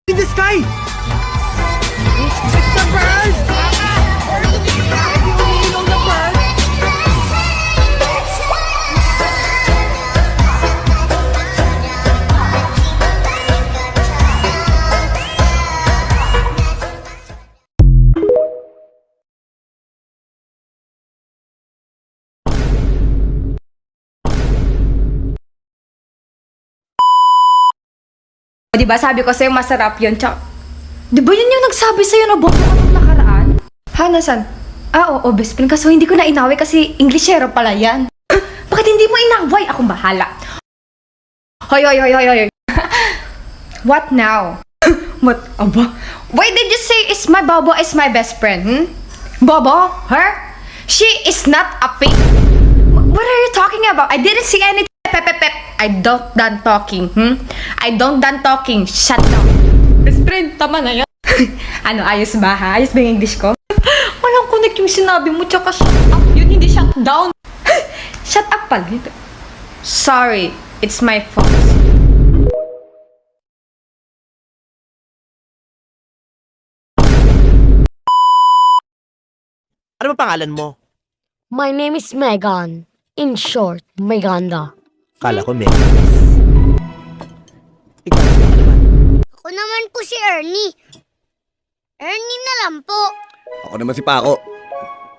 In the sky! It's a bird! You know the bird? O, diba sabi ko sa'yo masarap yun, tsaka... Diba yun yung nagsabi sa'yo na bobo ka nung nakaraan? Ha, nasan? Oo, best friend, kaso hindi ko na inaway kasi Englishero pala yan. Bakit hindi mo inaway? Akong bahala. Hoy. What now? What? Aba? Why did you say is my Bobo is my best friend, hmm? Bobo? Her? She is not a pig. What are you talking about? I didn't see anything. Pep. I don't done talking, I don't done talking. Shut down. Best friend, tama na yan. Ano, ayos ba ha? Ayos ba yung English ko? Walang connect yung sinabi mo, tsaka shut up. Yun, hindi shut down. Shut up pala. Sorry, it's my fault. Ano ba pangalan mo? My name is Megan. In short, Meganda. Kala ko, Meg. Ikaw, sino ka naman? Ako naman po si Ernie. Ernie na lang po. Ako naman si Paco.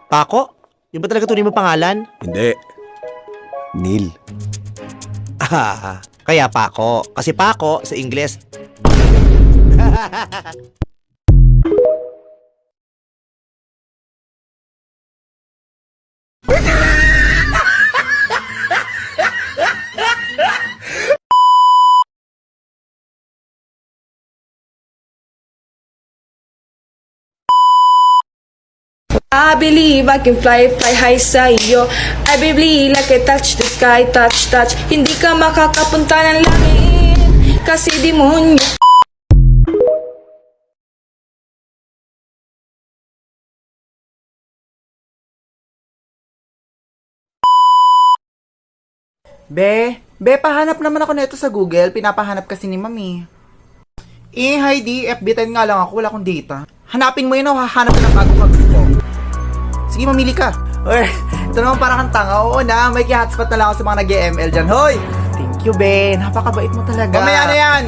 Paco? Yung ba talaga tunay mo pangalan? Hindi. Neil. Ah, kaya Paco. Kasi Paco sa Ingles. I believe I can fly high sa iyo. I believe like I touch the sky, touch. Hindi ka makakapunta ng langit kasi demonyo. Be, pahanap naman ako nito sa Google. Pinapahanap kasi ni Mami. Heidi, FB time nga lang ako. Wala akong data. Hanapin mo yun o hahanap ka ng bagong kagusto. Sige, mamili ka. Or, ito naman parang kang tanga. Oo na, may ki-hotspot na lang ako sa mga nag-ML dyan. Hoy! Thank you, Be. Napakabait mo talaga. Mamaya na yan!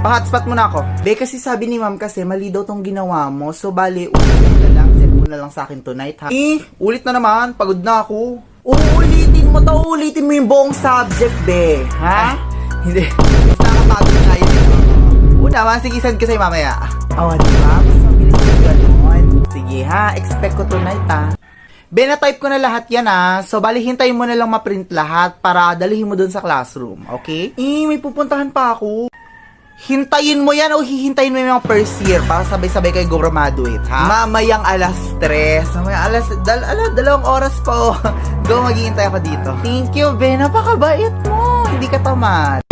Pa-hotspot mo na ako. Be, kasi sabi ni Ma'am kasi mali daw tong ginawa mo. So, bali, ulit mo na lang. Send mo na lang sa akin tonight, ha? Ulit na naman. Pagod na ako. Uulitin mo yung buong subject, Be. Ha? Hindi. Mas nakapagod nga yun. Una, sige, send ko sa'yo mamaya. Diba? Mas mabilis yung ganon. Sige ha, expect ko tonight ha. Be, na-type ko na lahat yan ha. So, bali, hintayin mo na lang ma-print lahat para dalihin mo dun sa classroom. Okay? May pupuntahan pa ako. Hintayin mo yan o hihintayin mo yung mga first year para sabay-sabay kayo graduate, ha? Mamayang alas 3. Mamayang dalawang oras po. Go, maghihintay ako dito. Thank you, Be. Napakabait mo. Hindi ka tamad.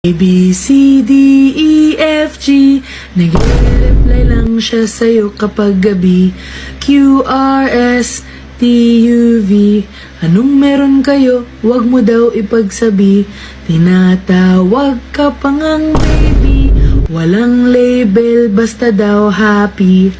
A, B, C, D, E, F, G Nag-reply lang siya sa'yo kapag gabi Q, R, S, T, U, V Anong meron kayo? Wag mo daw ipagsabi Tinatawag ka pa ngang baby Walang label, basta daw happy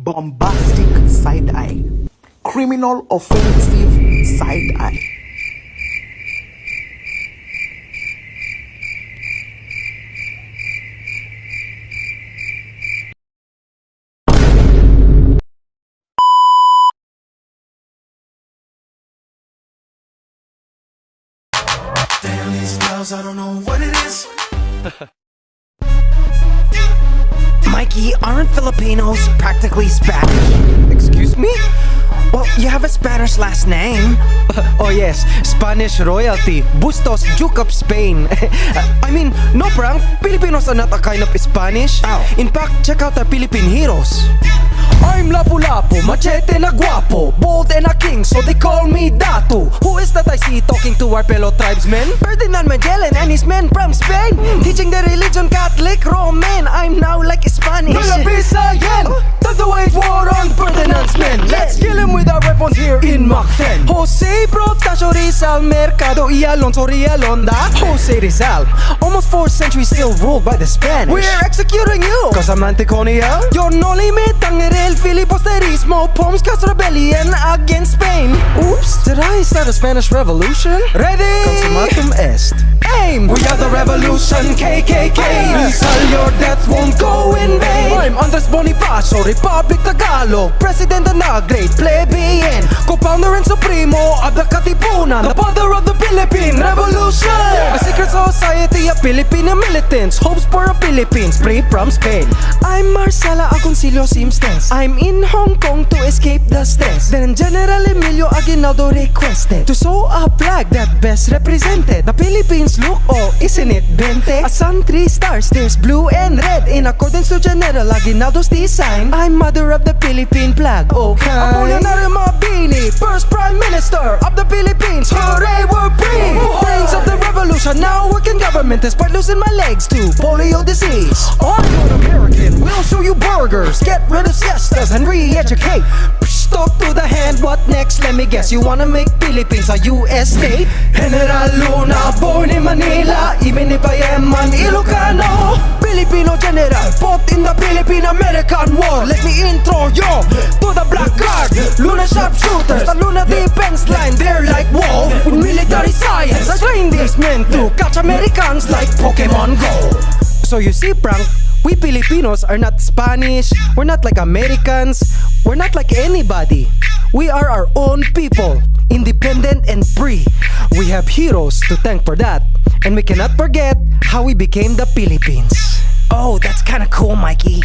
bombastic side eye. Criminal offensive side eye. Mikey, aren't Filipinos practically Spanish? Excuse me? Well, you have a Spanish last name. Oh yes, Spanish royalty. Bustos, Duke of Spain. I mean, no prank, Filipinos are not a kind of Spanish. In fact, check out our Philippine heroes. I'm Lapu-Lapu, machete na guapo, bold and a king, so they call me Datu. Who is that I see talking to our fellow tribesmen? Ferdinand Magellan and his men from Spain, teaching the religion Catholic Roman. I'm now like Spanish. No la Visayan! That's the wage war on Ferdinand's men. Let's kill him with our weapons here in Mach 10. Jose Protasio Rizal Mercado y Alonso Rialonda. Jose Rizal, almost 4 centuries still ruled by the Spanish. We're executing you, cause I'm Anticonia. You're no limit ang el filibusterismo, Pomskas rebellion against Spain. Oops, did I start a Spanish revolution? Ready? Consumatum est. Aim! We are the revolution, KKK. Rizal, your death won't go in vain. I'm Andres Bonifacio, Republic Tagalog, President na great plebeian, co-founder and supremo of the Katipunan, the father of the Philippine Revolution. A secret society of Filipino militants, hopes for a Philippines free from Spain. I'm Marcela Agoncillo Simstes. I'm in Hong Kong to escape the stress. Then General Emilio Aguinaldo requested to sew a flag that best represented the Philippines look, oh isn't it 20? A sun, 3 stars, there's blue and red in accordance to General Aguinaldo's design. I'm mother of the Philippine flag, okay? Apolinario Mabini, first Prime Minister of the Philippines. Hooray, we're free! Brains of the revolution, now working government despite losing my legs to polio disease. I'm an American, we'll show you burgers, get rid of siestas and re-educate. Talk to the hand, what next? Let me guess, you wanna make Philippines a US state? General Luna, born in Manila, even if I am an Ilocano. Filipino general, fought in the Philippine-American War. Let me intro you to the Black Guard, Luna sharpshooters, the Luna defense line. They're like wolf with military science. I train these men to catch Americans like Pokemon Go. So you see, Frank, we Filipinos are not Spanish, we're not like Americans, we're not like anybody. We are our own people, independent and free. We have heroes to thank for that, and we cannot forget how we became the Philippines. Oh, that's kinda cool, Mikey.